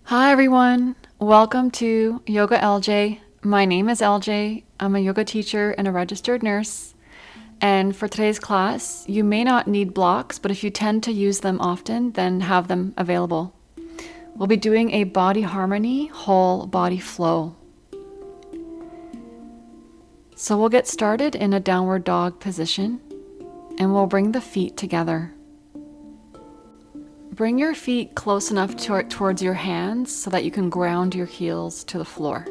Hi everyone, welcome to Yoga LJ. My name is LJ. I'm a yoga teacher and a registered nurse. And for today's class, you may not need blocks, but if you tend to use them often, then have them available. We'll be doing a body harmony, whole body flow. So we'll get started in a downward dog position and we'll bring the feet together. Bring your feet close enough towards your hands so that you can ground your heels to the floor.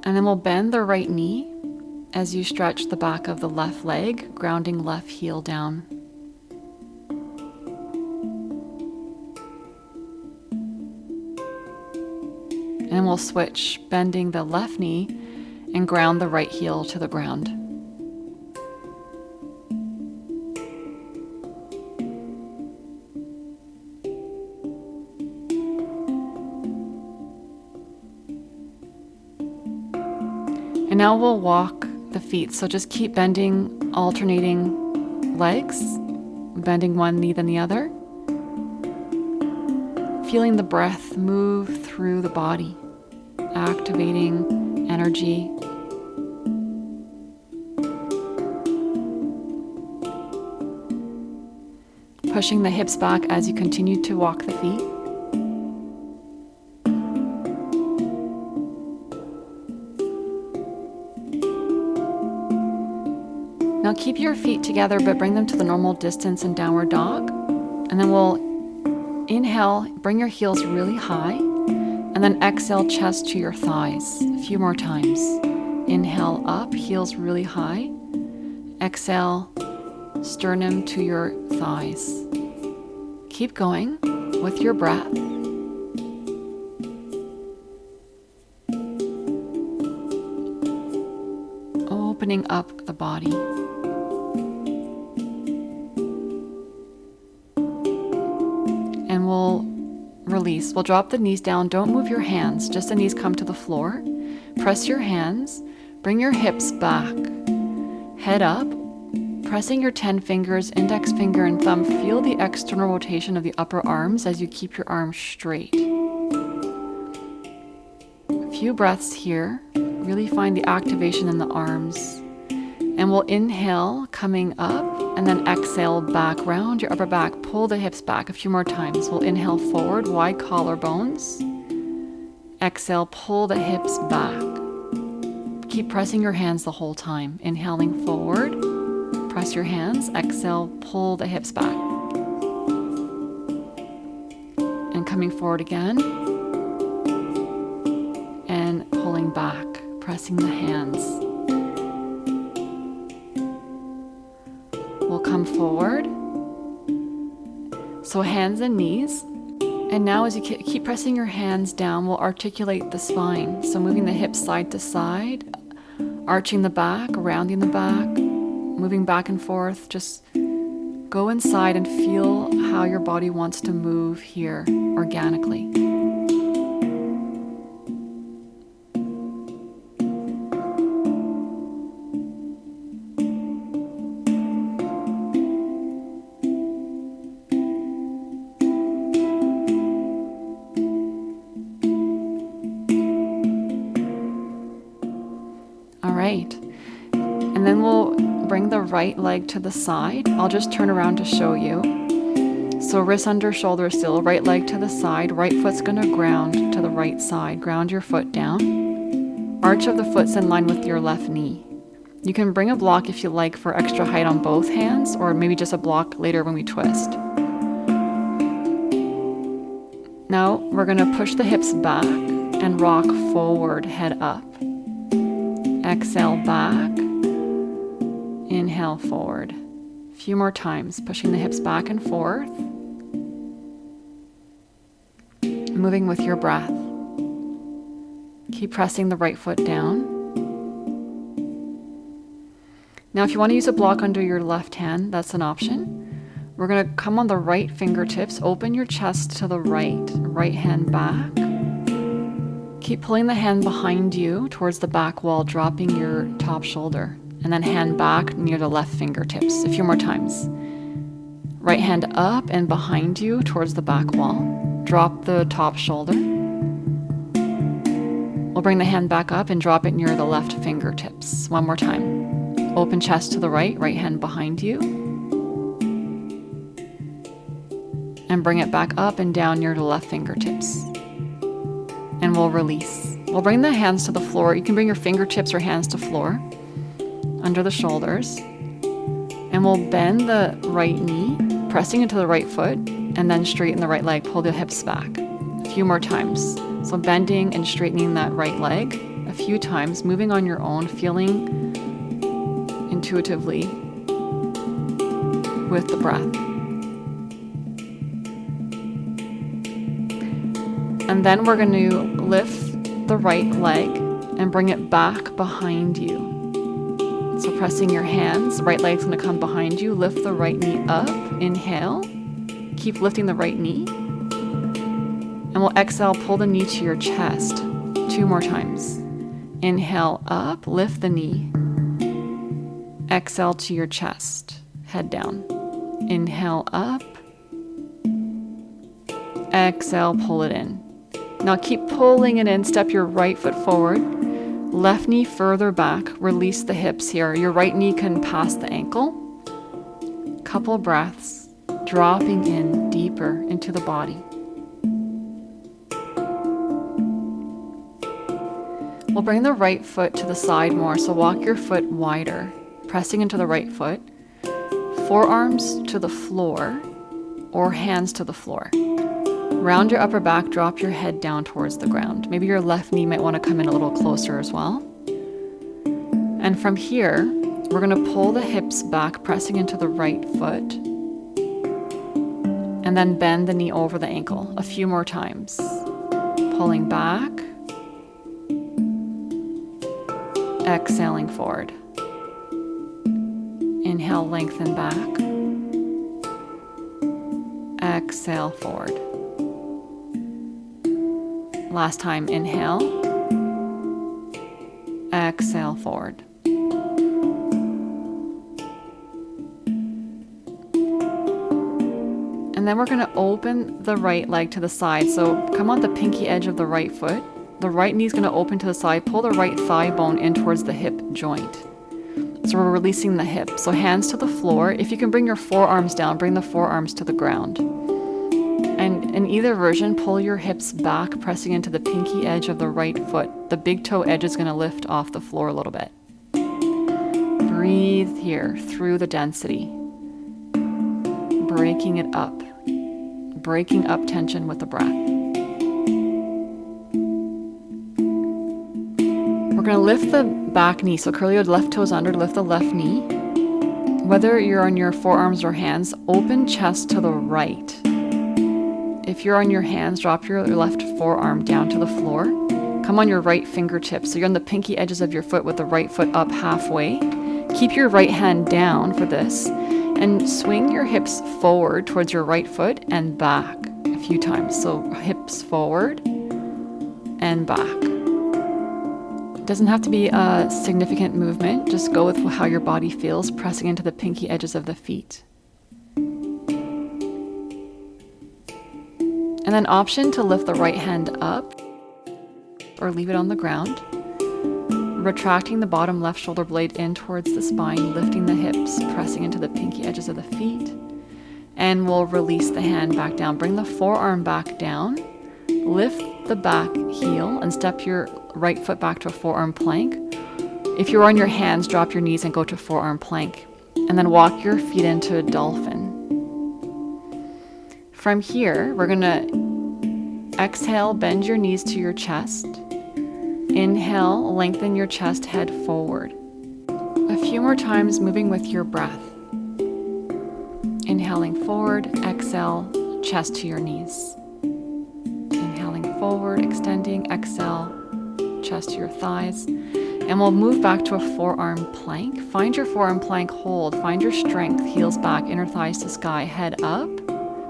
And then we'll bend the right knee as you stretch the back of the left leg, grounding left heel down. And we'll switch, bending the left knee and ground the right heel to the ground. And now we'll walk the feet. So just keep bending, alternating legs, bending one knee then the other. Feeling the breath move through the body, activating energy. Pushing the hips back as you continue to walk the feet. Now keep your feet together, but bring them to the normal distance in downward dog. And then we'll inhale, bring your heels really high, and then exhale, chest to your thighs. A few more times. Inhale up, heels really high. Exhale, sternum to your thighs. Keep going with your breath. Opening up the body. And we'll release. We'll drop the knees down. Don't move your hands. Just the knees come to the floor. Press your hands. Bring your hips back. Head up. Pressing your 10 fingers, index finger and thumb. Feel the external rotation of the upper arms as you keep your arms straight. A few breaths here. Really find the activation in the arms. And we'll inhale, coming up, and then exhale back, round your upper back, pull the hips back a few more times. We'll inhale forward, wide collarbones. Exhale, pull the hips back. Keep pressing your hands the whole time. Inhaling forward, press your hands, exhale, pull the hips back. And coming forward again. And pulling back, pressing the hands. We'll come forward. So hands and knees. And now as you keep pressing your hands down, we'll articulate the spine. So moving the hips side to side, arching the back, rounding the back, moving back and forth. Just go inside and feel how your body wants to move here organically. All right, and then we'll bring the right leg to the side. I'll just turn around to show you. So wrist under shoulder still, right leg to the side, right foot's gonna ground to the right side. Ground your foot down. Arch of the foot's in line with your left knee. You can bring a block if you like for extra height on both hands, or maybe just a block later when we twist. Now we're gonna push the hips back and rock forward, head up. Exhale back, inhale forward. A few more times, pushing the hips back and forth. Moving with your breath. Keep pressing the right foot down. Now if you want to use a block under your left hand, that's an option. We're going to come on the right fingertips, open your chest to the right hand back. Keep pulling the hand behind you towards the back wall, dropping your top shoulder. And then hand back near the left fingertips. A few more times. Right hand up and behind you towards the back wall. Drop the top shoulder. We'll bring the hand back up and drop it near the left fingertips. One more time. Open chest to the right, right hand behind you. And bring it back up and down near the left fingertips. And we'll release. We'll bring the hands to the floor. You can bring your fingertips or hands to floor, under the shoulders. And we'll bend the right knee, pressing into the right foot, and then straighten the right leg. Pull the hips back. A few more times. So bending and straightening that right leg a few times, moving on your own, feeling intuitively with the breath. And then we're going to lift the right leg and bring it back behind you. So pressing your hands, right leg's going to come behind you. Lift the right knee up. Inhale. Keep lifting the right knee. And we'll exhale, pull the knee to your chest. 2 more times. Inhale up, lift the knee. Exhale to your chest, head down. Inhale up. Exhale, pull it in. Now keep pulling it in, step your right foot forward. Left knee further back, release the hips here. Your right knee can pass the ankle. Couple breaths, dropping in deeper into the body. We'll bring the right foot to the side more, so walk your foot wider, pressing into the right foot. Forearms to the floor or hands to the floor. Round your upper back, drop your head down towards the ground. Maybe your left knee might want to come in a little closer as well. And from here, we're going to pull the hips back, pressing into the right foot. And then bend the knee over the ankle a few more times. Pulling back. Exhaling forward. Inhale, lengthen back. Exhale forward. Last time, inhale. Exhale forward. And then we're going to open the right leg to the side. So come on the pinky edge of the right foot. The right knee is going to open to the side. Pull the right thigh bone in towards the hip joint. So we're releasing the hip. So hands to the floor. If you can bring your forearms down, bring the forearms to the ground. And in either version, pull your hips back, pressing into the pinky edge of the right foot. The big toe edge is going to lift off the floor a little bit. Breathe here through the density. Breaking it up. Breaking up tension with the breath. We're going to lift the back knee. So curl your left toes under, lift the left knee. Whether you're on your forearms or hands, open chest to the right. If you're on your hands, drop your left forearm down to the floor. Come on your right fingertips. So you're on the pinky edges of your foot with the right foot up halfway. Keep your right hand down for this. And swing your hips forward towards your right foot and back a few times. So hips forward and back. It doesn't have to be a significant movement. Just go with how your body feels, pressing into the pinky edges of the feet. And then option to lift the right hand up or leave it on the ground. Retracting the bottom left shoulder blade in towards the spine, lifting the hips, pressing into the pinky edges of the feet. And we'll release the hand back down. Bring the forearm back down. Lift the back heel and step your right foot back to a forearm plank. If you're on your hands, drop your knees and go to forearm plank. And then walk your feet into a dolphin. From here, we're going to exhale, bend your knees to your chest. Inhale, lengthen your chest, head forward. A few more times, moving with your breath. Inhaling forward, exhale, chest to your knees. Inhaling forward, extending, exhale, chest to your thighs. And we'll move back to a forearm plank. Find your forearm plank hold. Find your strength, heels back, inner thighs to sky, head up,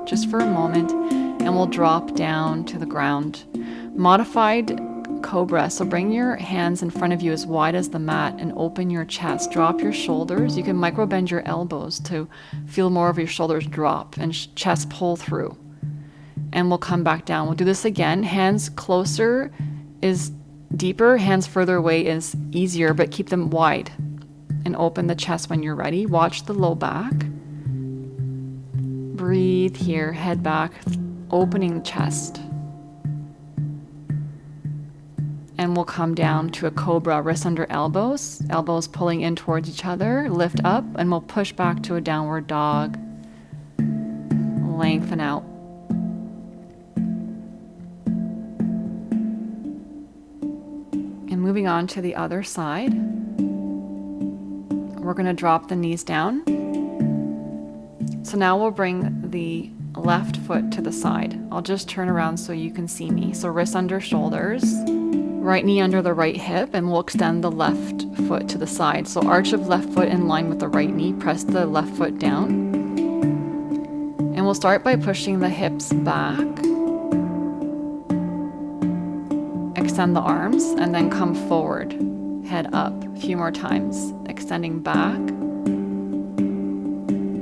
just for a moment. And we'll drop down to the ground. Modified cobra. So bring your hands in front of you as wide as the mat and open your chest. Drop your shoulders. You can micro bend your elbows to feel more of your shoulders drop and chest pull through. and we'll come back down. We'll do this again. Hands closer is deeper, hands further away is easier, but keep them wide and open the chest when you're ready. Watch the low back. Breathe here, head back, opening the chest. And we'll come down to a cobra, wrists under elbows, elbows pulling in towards each other, lift up, and we'll push back to a downward dog. Lengthen out. And moving on to the other side, we're going to drop the knees down. So now we'll bring the left foot to the side. I'll just turn around so you can see me. So wrists under shoulders, right knee under the right hip, and we'll extend the left foot to the side. So arch of left foot in line with the right knee, press the left foot down. And we'll start by pushing the hips back. Extend the arms and then come forward, head up a few more times, extending back,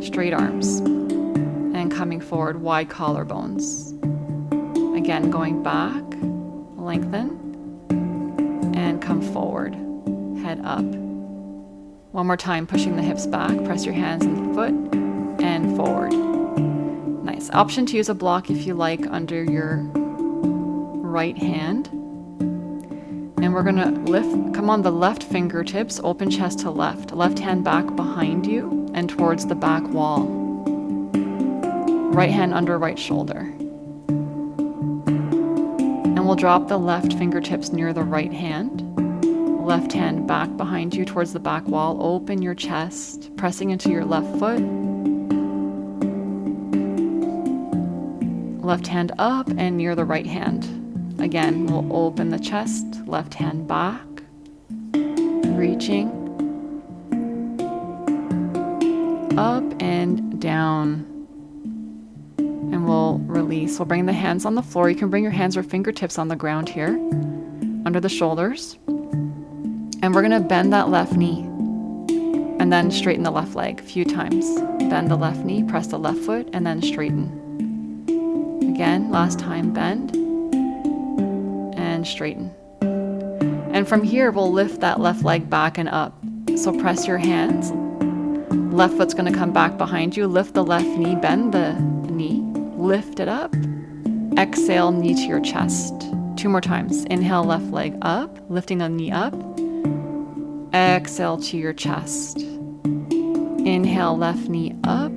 straight arms, and coming forward, wide collarbones. Again, going back, lengthen, and come forward, head up. One more time, pushing the hips back, press your hands and foot, and forward. Nice. Option to use a block if you like under your right hand. And we're gonna lift, come on the left fingertips, open chest to left hand back behind you and towards the back wall. Right hand under right shoulder. And we'll drop the left fingertips near the right hand. Left hand back behind you towards the back wall. Open your chest, pressing into your left foot. Left hand up and near the right hand. Again, we'll open the chest, left hand back, reaching, up and down. And we'll release. We'll bring the hands on the floor. You can bring your hands or fingertips on the ground here, under the shoulders. And we're gonna bend that left knee and then straighten the left leg a few times. Bend the left knee, press the left foot, and then straighten. Again, last time, bend and straighten. And from here, we'll lift that left leg back and up. So press your hands. Left foot's gonna come back behind you. Lift the left knee, bend the knee, lift it up. Exhale, knee to your chest. 2 more times. Inhale, left leg up, lifting the knee up. Exhale to your chest. Inhale, left knee up.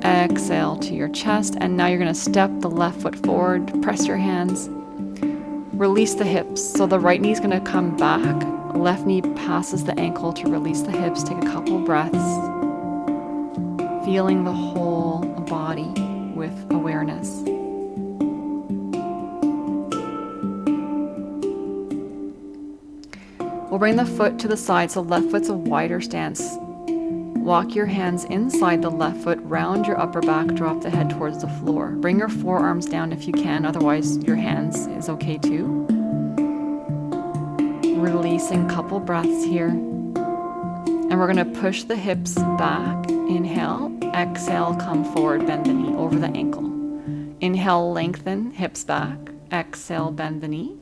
Exhale to your chest. And now you're going to step the left foot forward, press your hands, release the hips. So the right knee is going to come back, left knee passes the ankle to release the hips. Take a couple breaths, feeling the whole body with awareness. We'll bring the foot to the side, so left foot's a wider stance. Walk your hands inside the left foot, round your upper back, drop the head towards the floor. Bring your forearms down if you can, otherwise your hands is okay too. Releasing, couple breaths here. And we're gonna push the hips back. Inhale, exhale, come forward, bend the knee over the ankle. Inhale, lengthen, hips back. Exhale, bend the knee.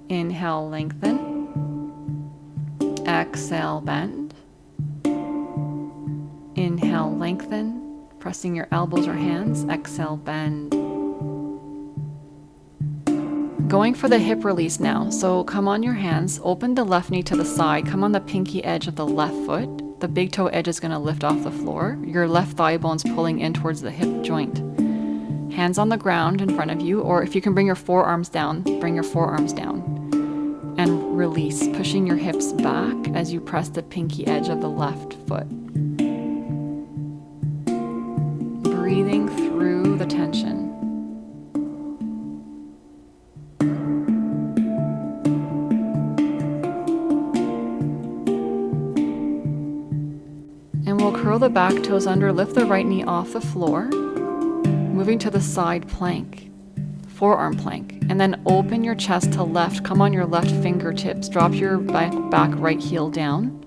Inhale, lengthen. Exhale, bend. Inhale, lengthen. Pressing your elbows or hands. Exhale, bend. Going for the hip release now. So come on your hands, open the left knee to the side, come on the pinky edge of the left foot. The big toe edge is going to lift off the floor. Your left thigh bone's pulling in towards the hip joint. Hands on the ground in front of you, or if you can bring your forearms down, bring your forearms down. And release, pushing your hips back as you press the pinky edge of the left foot. Breathing through the tension. And we'll curl the back toes under, lift the right knee off the floor, moving to the side plank. Forearm plank, and then open your chest to left. Come on your left fingertips, drop your back right heel down,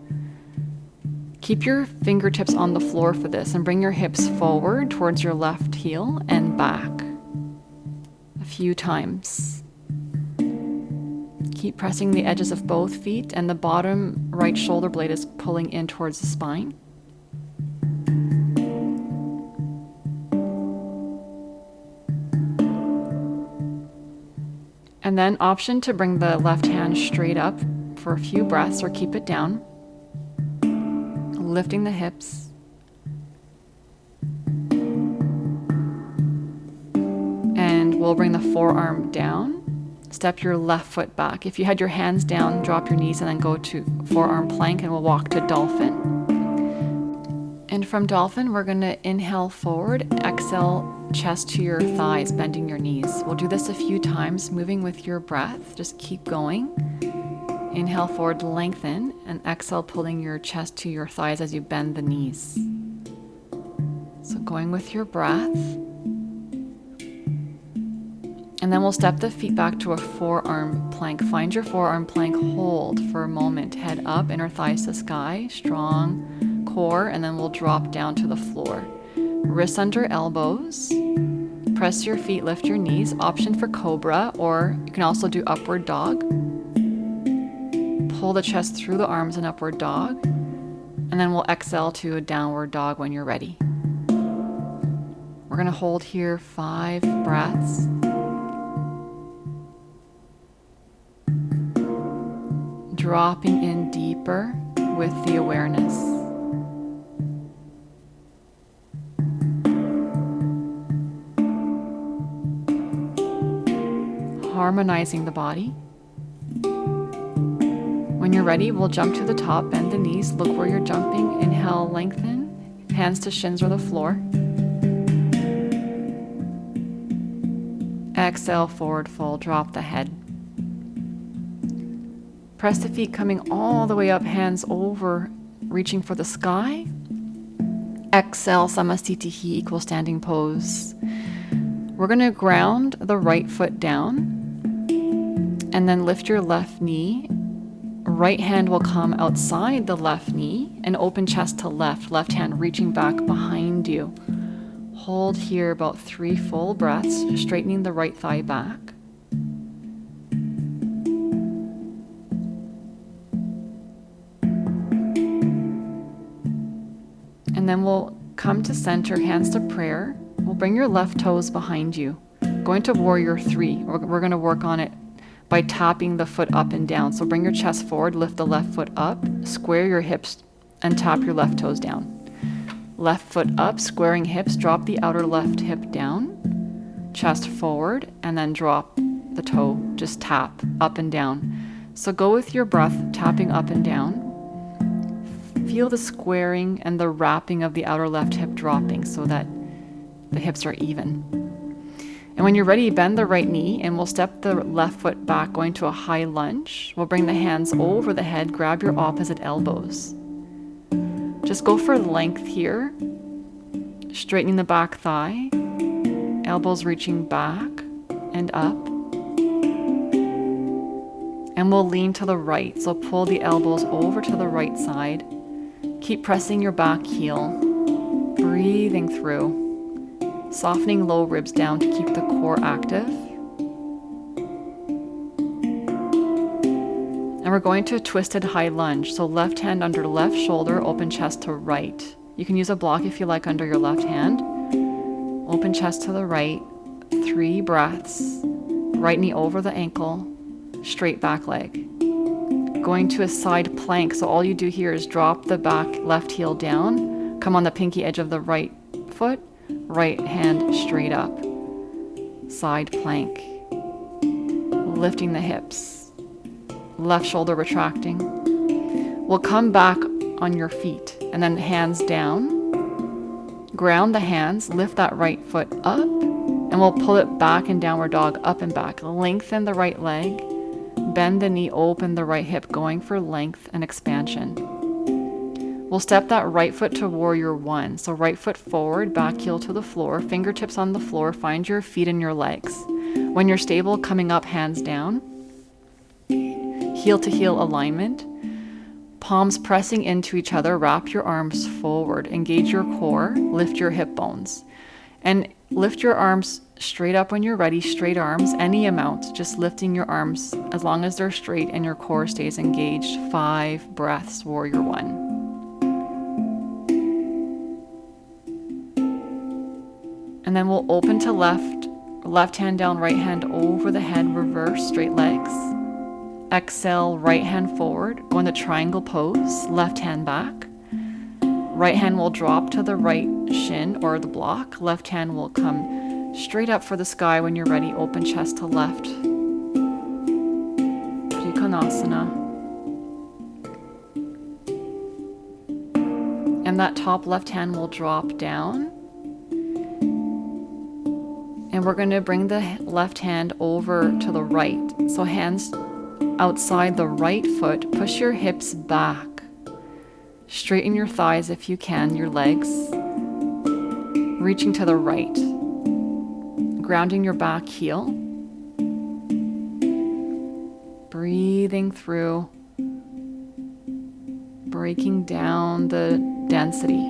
Keep your fingertips on the floor for this and bring your hips forward towards your left heel and back a few times. Keep pressing the edges of both feet, and the bottom right shoulder blade is pulling in towards the spine. And then option to bring the left hand straight up for a few breaths or keep it down. Lifting the hips. And we'll bring the forearm down. Step your left foot back. If you had your hands down, drop your knees and then go to forearm plank, and we'll walk to dolphin. And from dolphin, we're going to inhale forward, exhale chest to your thighs, bending your knees. We'll do this a few times, moving with your breath. Just keep going. Inhale forward, lengthen, and exhale, pulling your chest to your thighs as you bend the knees. So going with your breath. And then we'll step the feet back to a forearm plank. Find your forearm plank, hold for a moment. Head up, inner thighs to sky, strong core, and then we'll drop down to the floor. Wrists under elbows. Press your feet, lift your knees. Option for cobra, or you can also do upward dog. Pull the chest through the arms in upward dog. And then we'll exhale to a downward dog when you're ready. We're going to hold here 5 breaths. Dropping in deeper with the awareness. Harmonizing the body. When you're ready, we'll jump to the top, bend the knees, look where you're jumping. Inhale, lengthen, hands to shins or the floor. Exhale, forward fold, drop the head. Press the feet coming all the way up, hands over, reaching for the sky. Exhale, Samasthiti, equal standing pose. We're going to ground the right foot down and then lift your left knee. Right hand will come outside the left knee and open chest to left, left hand reaching back behind you. Hold here about 3 full breaths, straightening the right thigh back. And then we'll come to center, hands to prayer. We'll bring your left toes behind you. Going to warrior 3. We're going to work on it by tapping the foot up and down. So bring your chest forward, lift the left foot up, square your hips, and tap your left toes down. Left foot up, squaring hips, drop the outer left hip down, chest forward, and then drop the toe. Just tap up and down. So go with your breath, tapping up and down. Feel the squaring and the wrapping of the outer left hip dropping so that the hips are even. And when you're ready, bend the right knee and we'll step the left foot back, going to a high lunge. We'll bring the hands over the head, grab your opposite elbows. Just go for length here, straightening the back thigh, elbows reaching back and up. And we'll lean to the right, so pull the elbows over to the right side. Keep pressing your back heel, breathing through, softening low ribs down to keep the core active. And we're going to a twisted high lunge. So left hand under left shoulder, open chest to right. You can use a block if you like under your left hand. Open chest to the right, 3 breaths. Right knee over the ankle, straight back leg. Going to a side plank. So all you do here is drop the back left heel down, come on the pinky edge of the right foot, right hand straight up. Side plank. Lifting the hips. Left shoulder retracting. We'll come back on your feet and then hands down. Ground the hands, lift that right foot up, and we'll pull it back in downward dog, up and back. Lengthen the right leg. Bend the knee, open the right hip, going for length and expansion. We'll step that right foot to warrior 1. So right foot forward, back heel to the floor, fingertips on the floor, find your feet and your legs. When you're stable, coming up, hands down. Heel to heel alignment. palms pressing into each other, wrap your arms forward, engage your core, lift your hip bones. And lift your arms straight up when you're ready, straight arms, any amount, just lifting your arms as long as they're straight and your core stays engaged. 5 breaths, warrior 1. And then we'll open to left hand down, right hand over the head, reverse, straight legs. Exhale, right hand forward, go into triangle pose, left hand back. Right hand will drop to the right shin or the block. Left hand will come straight up for the sky when you're ready. Open chest to left. Trikonasana. And that top left hand will drop down. And we're going to bring the left hand over to the right. So hands outside the right foot. Push your hips back. Straighten your thighs if you can, your legs. Reaching to the right. Grounding your back heel. Breathing through. Breaking down the density.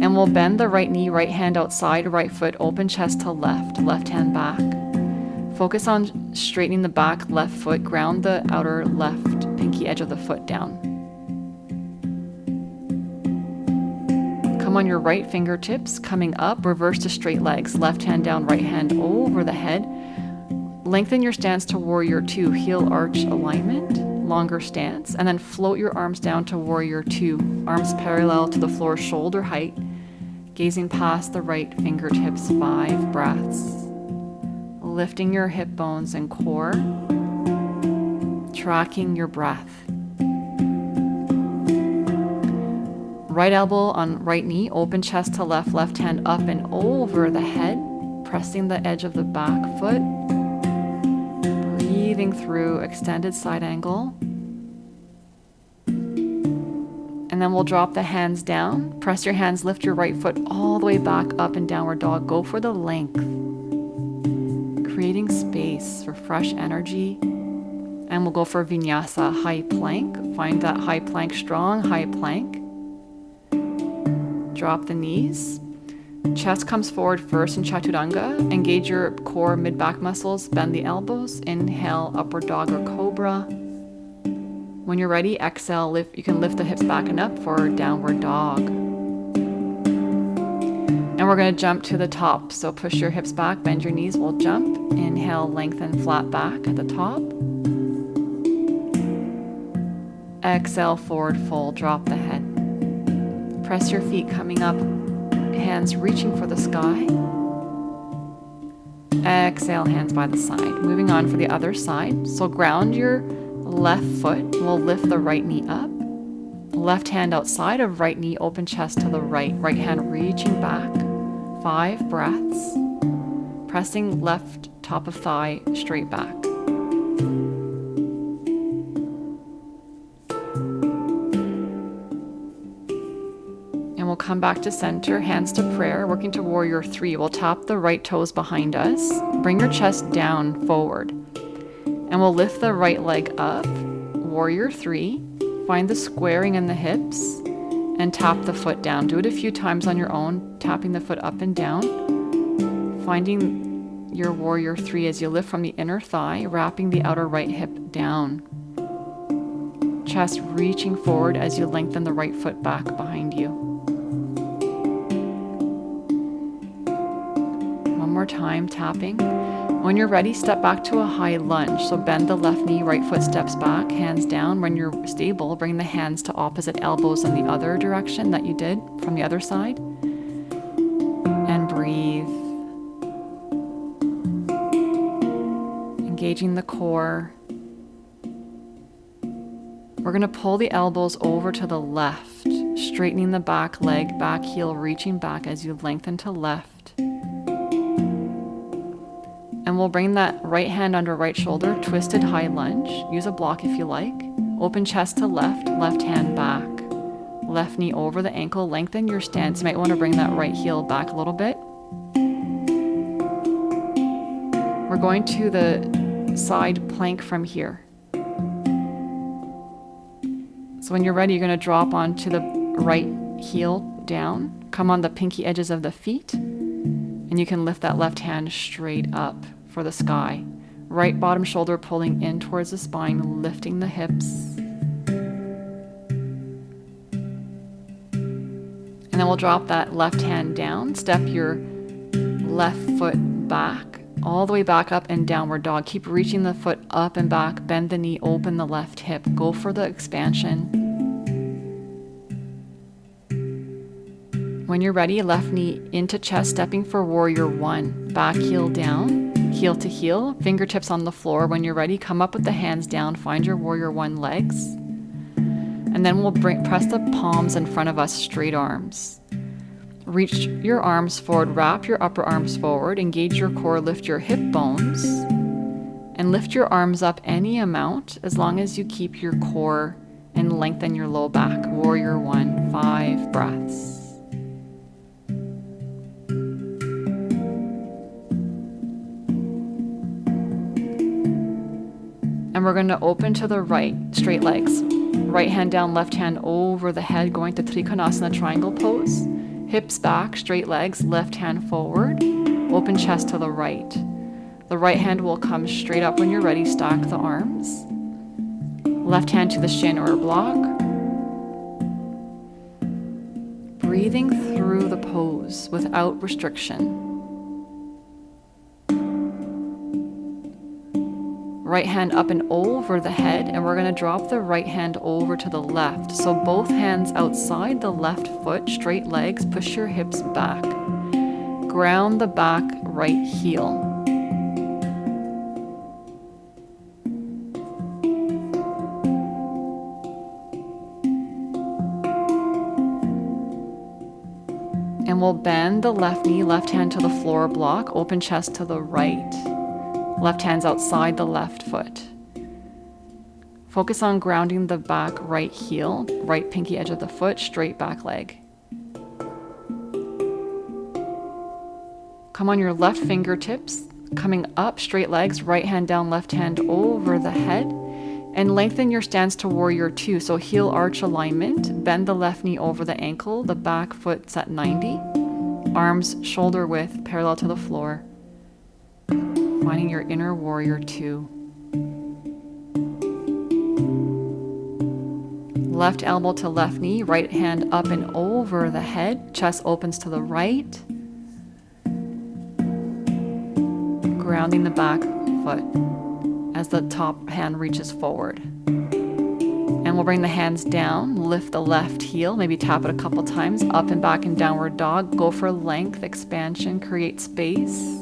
And we'll bend the right knee, right hand outside, right foot, open chest to left, left hand back. Focus on straightening the back left foot, ground the outer left pinky edge of the foot down. Come on your right fingertips, coming up, reverse to straight legs, left hand down, right hand over the head. Lengthen your stance to warrior 2, heel arch alignment, longer stance, and then float your arms down to warrior 2, arms parallel to the floor, shoulder height, gazing past the right fingertips, 5 breaths. Lifting your hip bones and core, tracking your breath. Right elbow on right knee, open chest to left, left hand up and over the head, pressing the edge of the back foot. Breathing through, extended side angle. And then we'll drop the hands down. Press your hands, lift your right foot all the way back up in downward dog. Go for the length. Creating space for fresh energy. And we'll go for vinyasa, high plank. Find that high plank, strong high plank. Drop the knees. Chest comes forward first in chaturanga. Engage your core, mid-back muscles. Bend the elbows. Inhale, upward dog or cobra. When you're ready, exhale. Lift. You can lift the hips back and up for downward dog. And we're going to jump to the top. So push your hips back, bend your knees. We'll jump. Inhale, lengthen, flat back at the top. Exhale, forward fold. Drop the head. Press your feet coming up, hands reaching for the sky. Exhale, hands by the side. Moving on for the other side. So ground your left foot. We'll lift the right knee up. Left hand outside of right knee, open chest to the right. Right hand reaching back. 5 breaths. Pressing left top of thigh straight back. And we'll come back to center, hands to prayer, working to warrior 3. We'll tap the right toes behind us. Bring your chest down forward. And we'll lift the right leg up, warrior 3. Find the squaring in the hips and tap the foot down. Do it a few times on your own, tapping the foot up and down. Finding your warrior 3 as you lift from the inner thigh, wrapping the outer right hip down. Chest reaching forward as you lengthen the right foot back behind you. More time, tapping. When you're ready, step back to a high lunge. So bend the left knee, right foot steps back, hands down. When you're stable, bring the hands to opposite elbows in the other direction that you did from the other side. And breathe. Engaging the core. We're going to pull the elbows over to the left, straightening the back leg, back heel, reaching back as you lengthen to left. And we'll bring that right hand under right shoulder, twisted high lunge. Use a block if you like. Open chest to left, left hand back. Left knee over the ankle, lengthen your stance. You might want to bring that right heel back a little bit. We're going to the side plank from here. So So when you're ready, you're going to drop onto the right heel down, come on the pinky edges of the feet, and you can lift that left hand straight up for the sky. Right bottom shoulder pulling in towards the spine, lifting the hips. And then we'll drop that left hand down, step your left foot back, all the way back up and downward dog. Keep reaching the foot up and back, bend the knee, open the left hip. Go for the expansion. When you're ready, left knee into chest, stepping for warrior one. Back heel down, heel to heel, fingertips on the floor. When you're ready, come up with the hands down, find your warrior one legs. And then we'll press the palms in front of us, straight arms. Reach your arms forward, wrap your upper arms forward, engage your core, lift your hip bones, and lift your arms up any amount as long as you keep your core and lengthen your low back. Warrior one, 5 breaths. And we're going to open to the right, straight legs. Right hand down, left hand over the head, going to Trikonasana triangle pose. Hips back, straight legs, left hand forward, open chest to the right. The right hand will come straight up when you're ready, stack the arms. Left hand to the shin or block. Breathing through the pose without restriction. Right hand up and over the head, and we're going to drop the right hand over to the left. So both hands outside the left foot, straight legs, push your hips back. Ground the back right heel. And we'll bend the left knee, left hand to the floor block, open chest to the right. Left hand's outside the left foot. Focus on grounding the back right heel, right pinky edge of the foot, straight back leg. Come on your left fingertips, coming up, straight legs, right hand down, left hand over the head, and lengthen your stance to warrior two. So heel arch alignment, bend the left knee over the ankle, the back foot's at 90, arms shoulder width, parallel to the floor. Finding your inner warrior two. Left elbow to left knee, right hand up and over the head, chest opens to the right. Grounding the back foot as the top hand reaches forward. And we'll bring the hands down, lift the left heel, maybe tap it a couple times, up and back in downward dog. Go for length, expansion, create space.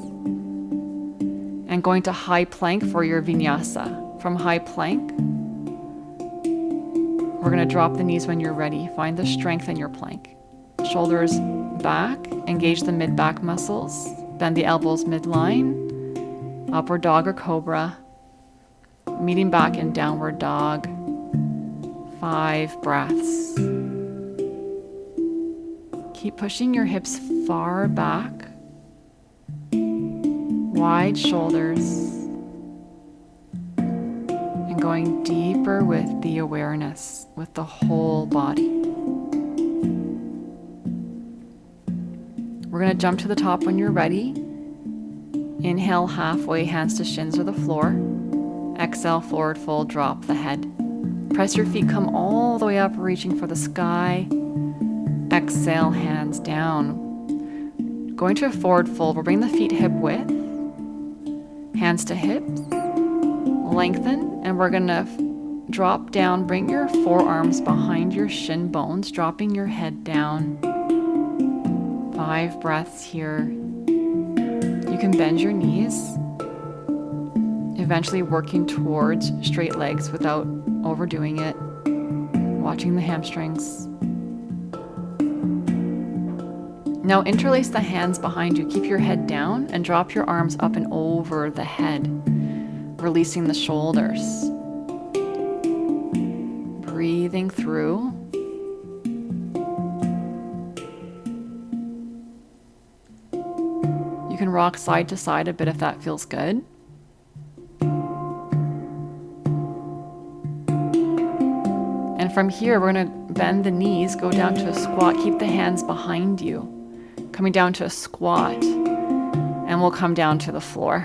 And going to high plank for your vinyasa. From high plank, we're going to drop the knees when you're ready. Find the strength in your plank. Shoulders back, engage the mid-back muscles, bend the elbows midline, upward dog or cobra, meeting back in downward dog, 5 breaths. Keep pushing your hips far back. Wide shoulders, and going deeper with the awareness, with the whole body. We're going to jump to the top when you're ready. Inhale halfway, hands to shins or the floor. Exhale, forward fold, drop the head. Press your feet, come all the way up, reaching for the sky. Exhale, hands down. Going to a forward fold, we'll bring the feet hip width. Hands to hips, lengthen, and we're gonna drop down, bring your forearms behind your shin bones, dropping your head down. 5 breaths here. You can bend your knees, eventually working towards straight legs without overdoing it, watching the hamstrings. Now interlace the hands behind you. Keep your head down and drop your arms up and over the head, releasing the shoulders. Breathing through. You can rock side to side a bit if that feels good. And from here, we're gonna bend the knees, go down to a squat, keep the hands behind you, coming down to a squat, and we'll come down to the floor.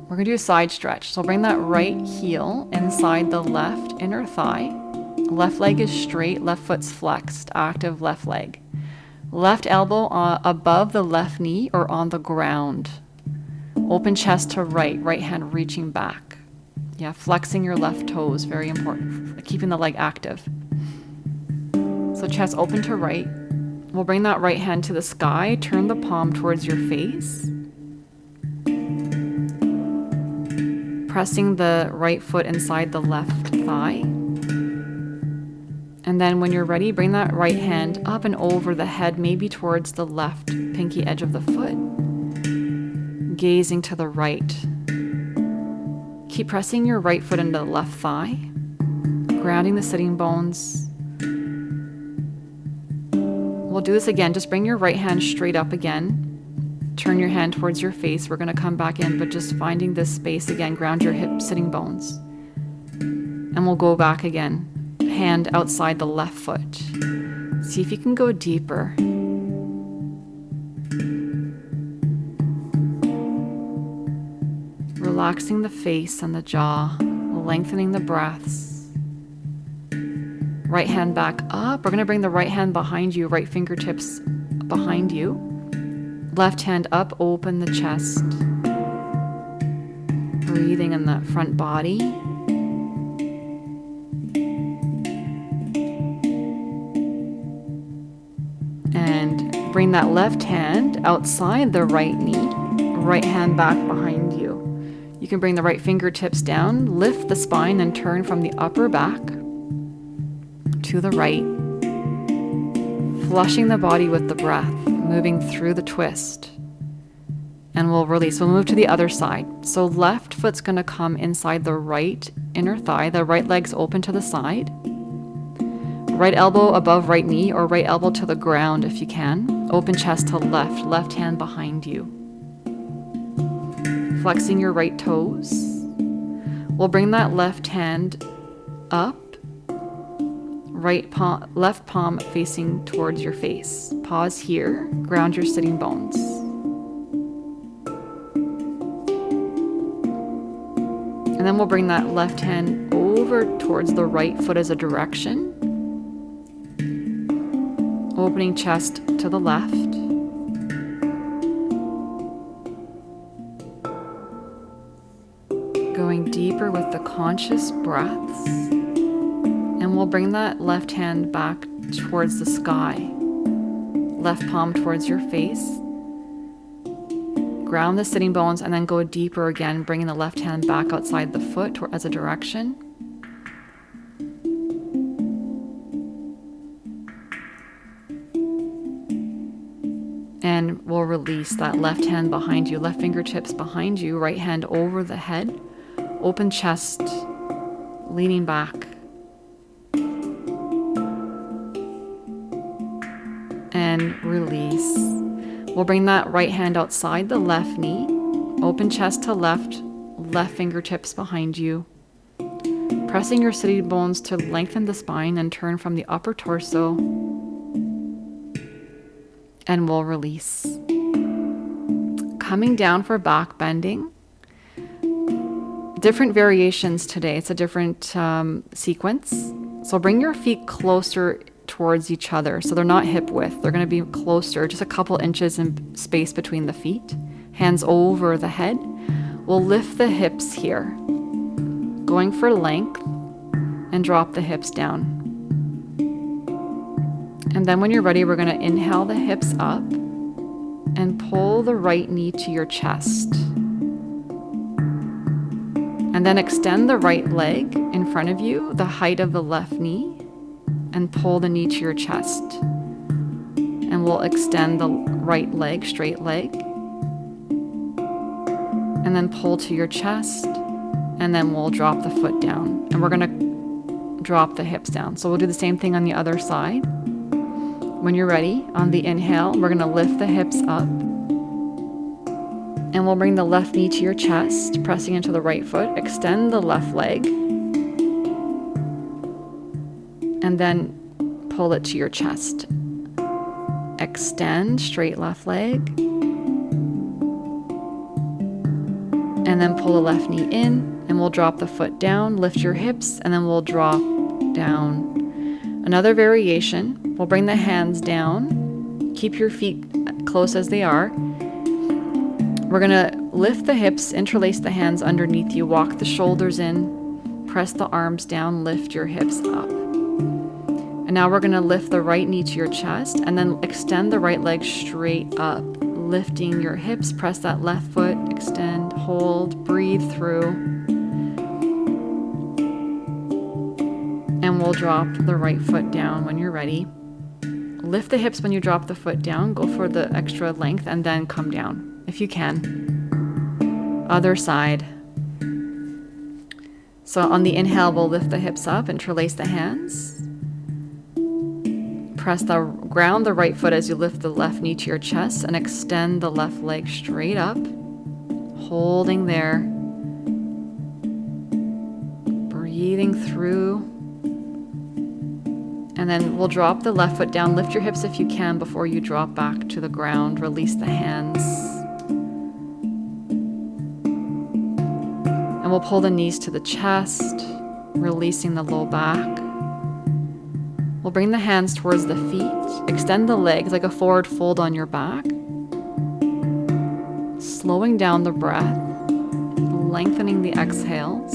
We're gonna do a side stretch. So bring that right heel inside the left inner thigh. Left leg is straight, left foot's flexed, active left leg. Left elbow above the left knee or on the ground. Open chest to right, right hand reaching back. Yeah, flexing your left toes, very important. Keeping the leg active. So chest open to right. We'll bring that right hand to the sky, turn the palm towards your face. Pressing the right foot inside the left thigh. And then when you're ready, bring that right hand up and over the head, maybe towards the left pinky edge of the foot. Gazing to the right. Keep pressing your right foot into the left thigh, grounding the sitting bones. We'll do this again. Just bring your right hand straight up again. Turn your hand towards your face. We're going to come back in, but just finding this space again. Ground your hip sitting bones. And we'll go back again. Hand outside the left foot. See if you can go deeper. Relaxing the face and the jaw, lengthening the breaths. Right hand back up. We're going to bring the right hand behind you, right fingertips behind you. Left hand up, open the chest. Breathing in that front body. And bring that left hand outside the right knee, right hand back behind you. You can bring the right fingertips down, lift the spine and turn from the upper back to the right, flushing the body with the breath, moving through the twist. And we'll release. We'll move to the other side. So left foot's going to come inside the right inner thigh, the right leg's open to the side. Right elbow above right knee or right elbow to the ground if you can. Open chest to left, left hand behind you. Flexing your right toes. We'll bring that left hand up, left palm facing towards your face. Pause here, ground your sitting bones. And then we'll bring that left hand over towards the right foot as a direction. Opening chest to the left. Going deeper with the conscious breaths. And we'll bring that left hand back towards the sky. Left palm towards your face. Ground the sitting bones and then go deeper again, bringing the left hand back outside the foot as a direction. And we'll release that left hand behind you, left fingertips behind you, right hand over the head, open chest, leaning back. And release. We'll bring that right hand outside the left knee, open chest to left, left fingertips behind you. Pressing your sitting bones to lengthen the spine and turn from the upper torso. And we'll release. Coming down for back bending. Different variations today. It's a different sequence. So bring your feet closer towards each other. So they're not hip width. They're going to be closer, just a couple inches in space between the feet. Hands over the head. We'll lift the hips here. Going for length and drop the hips down. And then when you're ready, we're going to inhale the hips up and pull the right knee to your chest. And then extend the right leg in front of you, the height of the left knee, and pull the knee to your chest. And we'll extend the right leg, straight leg. And then pull to your chest. And then we'll drop the foot down. And we're going to drop the hips down. So we'll do the same thing on the other side. When you're ready, on the inhale, we're going to lift the hips up. And we'll bring the left knee to your chest, pressing into the right foot. Extend the left leg. And then pull it to your chest. Extend, straight left leg. And then pull the left knee in, and we'll drop the foot down, lift your hips, and then we'll drop down. Another variation, we'll bring the hands down, keep your feet close as they are. We're gonna lift the hips, interlace the hands underneath you, walk the shoulders in, press the arms down, lift your hips up. And now we're gonna lift the right knee to your chest, and then extend the right leg straight up, lifting your hips, press that left foot, extend, hold, breathe through. And we'll drop the right foot down when you're ready. Lift the hips when you drop the foot down, go for the extra length, and then come down, if you can. Other side. So on the inhale, we'll lift the hips up, interlace the hands. Press the ground, the right foot as you lift the left knee to your chest, and extend the left leg straight up, holding there, breathing through. And then we'll drop the left foot down, lift your hips if you can before you drop back to the ground, release the hands. And we'll pull the knees to the chest, releasing the low back. We'll bring the hands towards the feet, extend the legs like a forward fold on your back, slowing down the breath, lengthening the exhales.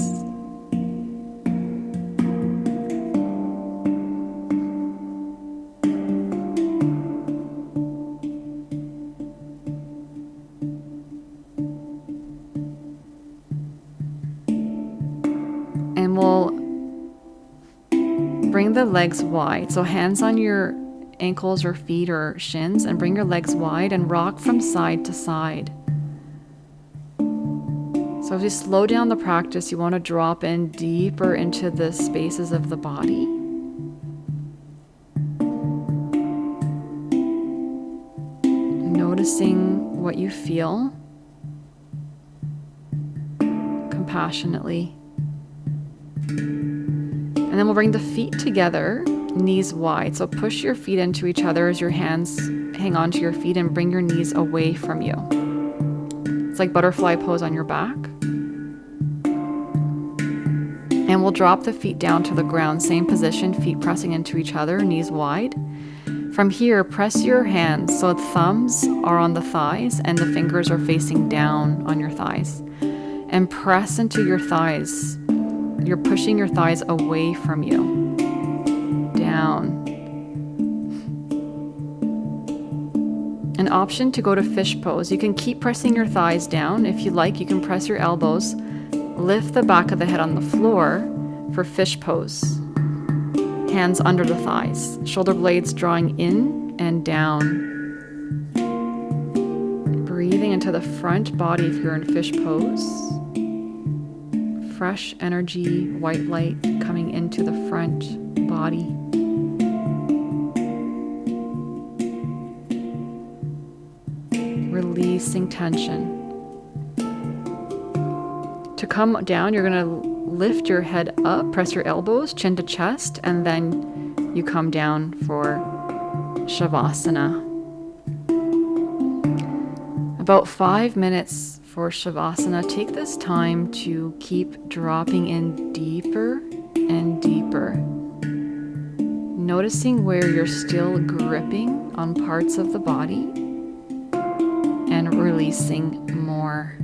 And we'll bring the legs wide. So hands on your ankles or feet or shins, and bring your legs wide and rock from side to side. So as you slow down the practice, you want to drop in deeper into the spaces of the body. Noticing what you feel compassionately. And then we'll bring the feet together, knees wide. So push your feet into each other as your hands hang onto your feet, and bring your knees away from you. It's like butterfly pose on your back. And we'll drop the feet down to the ground, same position, feet pressing into each other, knees wide. From here, press your hands so the thumbs are on the thighs and the fingers are facing down on your thighs. And press into your thighs. You're pushing your thighs away from you. Down. An option to go to fish pose. You can keep pressing your thighs down. If you like, you can press your elbows. Lift the back of the head on the floor for fish pose. Hands under the thighs. Shoulder blades drawing in and down. Breathing into the front body if you're in fish pose. Fresh energy, white light coming into the front body. Releasing tension. To come down, you're going to lift your head up, press your elbows, chin to chest, and then you come down for Shavasana. About 5 minutes for Shavasana. Take this time to keep dropping in deeper and deeper. Noticing where you're still gripping on parts of the body and releasing more.